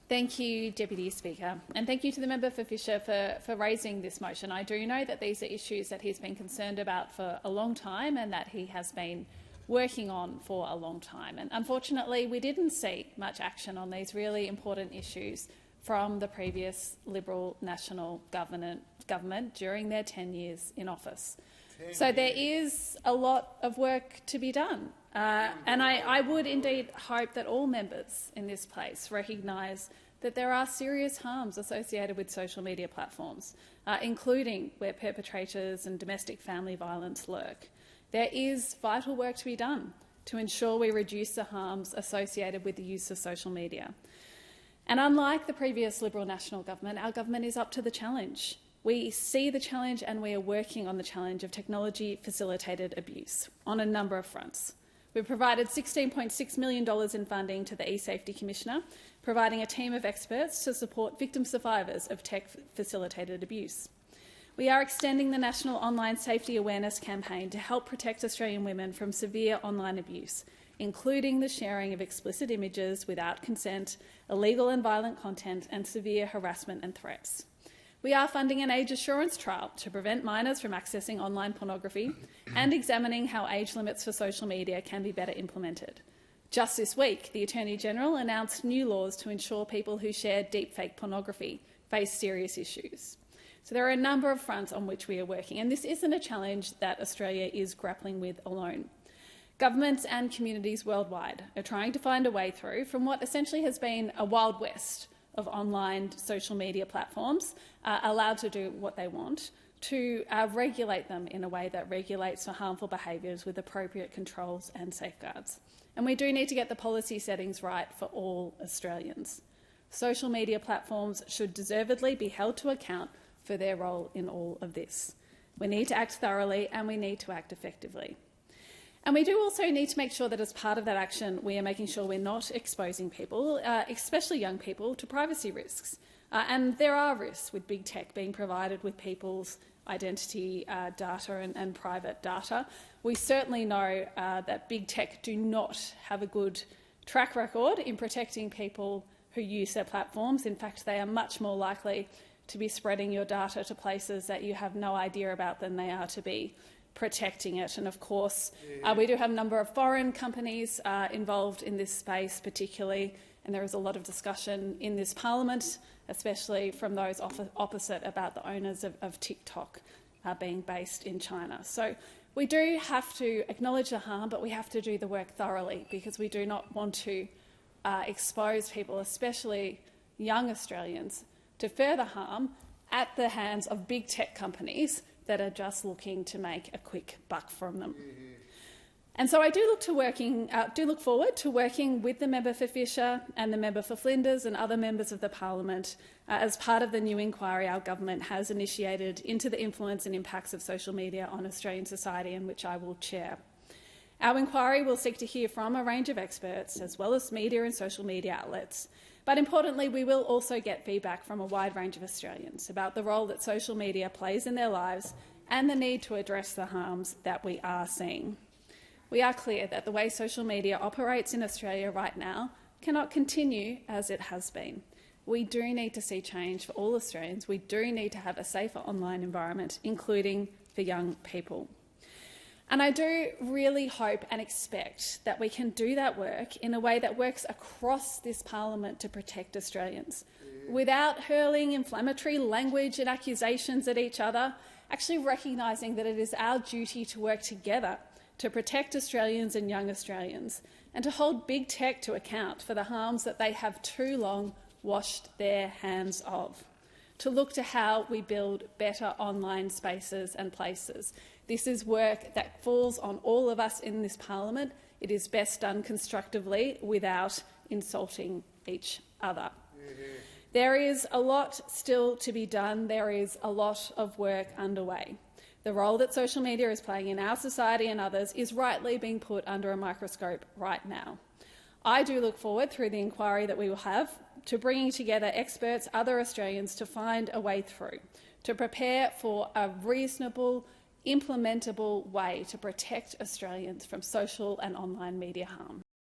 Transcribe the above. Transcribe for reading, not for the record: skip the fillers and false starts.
Thank you, Deputy Speaker, and thank you to the member for Fisher for raising this motion. I do know that these are issues that he's been concerned about for a long time and that he has been working on for a long time. And unfortunately, we didn't see much action on these really important issues from the previous Liberal National government during their 10 years in office. So there is a lot of work to be done. And I would indeed hope that all members in this place recognise that there are serious harms associated with social media platforms, including where perpetrators and domestic family violence lurk. There is vital work to be done to ensure we reduce the harms associated with the use of social media. And unlike the previous Liberal National government, our government is up to the challenge. We see the challenge and we are working on the challenge of technology-facilitated abuse on a number of fronts. We've provided $16.6 million in funding to the eSafety Commissioner, providing a team of experts to support victim survivors of tech-facilitated abuse. We are extending the National Online Safety Awareness Campaign to help protect Australian women from severe online abuse, including the sharing of explicit images without consent, illegal and violent content, and severe harassment and threats. We are funding an age assurance trial to prevent minors from accessing online pornography and examining how age limits for social media can be better implemented. Just this week, the Attorney-General announced new laws to ensure people who share deepfake pornography face serious issues. So there are a number of fronts on which we are working, and this isn't a challenge that Australia is grappling with alone. Governments and communities worldwide are trying to find a way through from what essentially has been a wild west of online social media platforms allowed to do what they want, to regulate them in a way that regulates for harmful behaviours with appropriate controls and safeguards. And we do need to get the policy settings right for all Australians. Social media platforms should deservedly be held to account for their role in all of this. We need to act thoroughly and we need to act effectively. And we do also need to make sure that as part of that action, we are making sure we're not exposing people, especially young people, to privacy risks. And there are risks with big tech being provided with people's identity data and private data. We certainly know that big tech do not have a good track record in protecting people who use their platforms. In fact, they are much more likely to be spreading your data to places that you have no idea about than they are to be protecting it. And of course, we do have a number of foreign companies involved in this space particularly, and there is a lot of discussion in this parliament, especially from those opposite, about the owners of TikTok being based in China. So we do have to acknowledge the harm, but we have to do the work thoroughly because we do not want to expose people, especially young Australians, to further harm at the hands of big tech companies that are just looking to make a quick buck from them. And so I do look forward to working with the member for Fisher and the member for Flinders and other members of the parliament as part of the new inquiry our government has initiated into the influence and impacts of social media on Australian society, and which I will chair. Our inquiry will seek to hear from a range of experts, as well as media and social media outlets. But importantly, we will also get feedback from a wide range of Australians about the role that social media plays in their lives and the need to address the harms that we are seeing. We are clear that the way social media operates in Australia right now cannot continue as it has been. We do need to see change for all Australians. We do need to have a safer online environment, including for young people. And I do really hope and expect that we can do that work in a way that works across this parliament to protect Australians, without hurling inflammatory language and accusations at each other, actually recognising that it is our duty to work together to protect Australians and young Australians, and to hold big tech to account for the harms that they have too long washed their hands of, to look to how we build better online spaces and places. This is work that falls on all of us in this parliament. It is best done constructively without insulting each other. There is a lot still to be done. There is a lot of work underway. The role that social media is playing in our society and others is rightly being put under a microscope right now. I do look forward, through the inquiry that we will have, to bringing together experts, other Australians, to find a way through, to prepare for a reasonable, implementable way to protect Australians from social and online media harm.